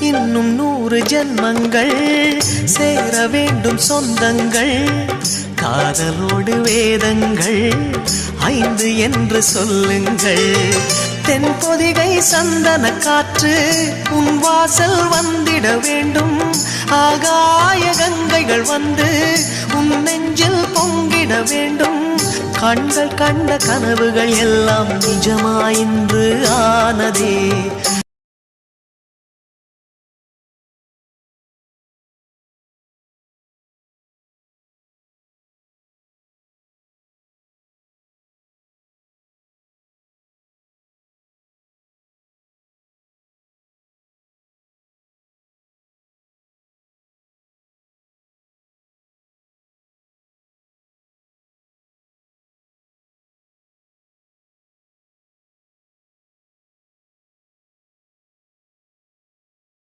இன்னும் 100 ஜென்மங்கள் சேர வேண்டும் சொந்தங்கள் காதலோடு வேதங்கள் 5 என்று சொல்லுங்கள் தென்பொதிகை சந்தன காற்று உன் வாசல் வந்திட வேண்டும் ஆகாய கங்கைகள் வந்து உன் நெஞ்சில் பொங்கிட வேண்டும் கண்கள் கண்ட கனவுகள் எல்லாம் நிஜமாயின்று ஆனதே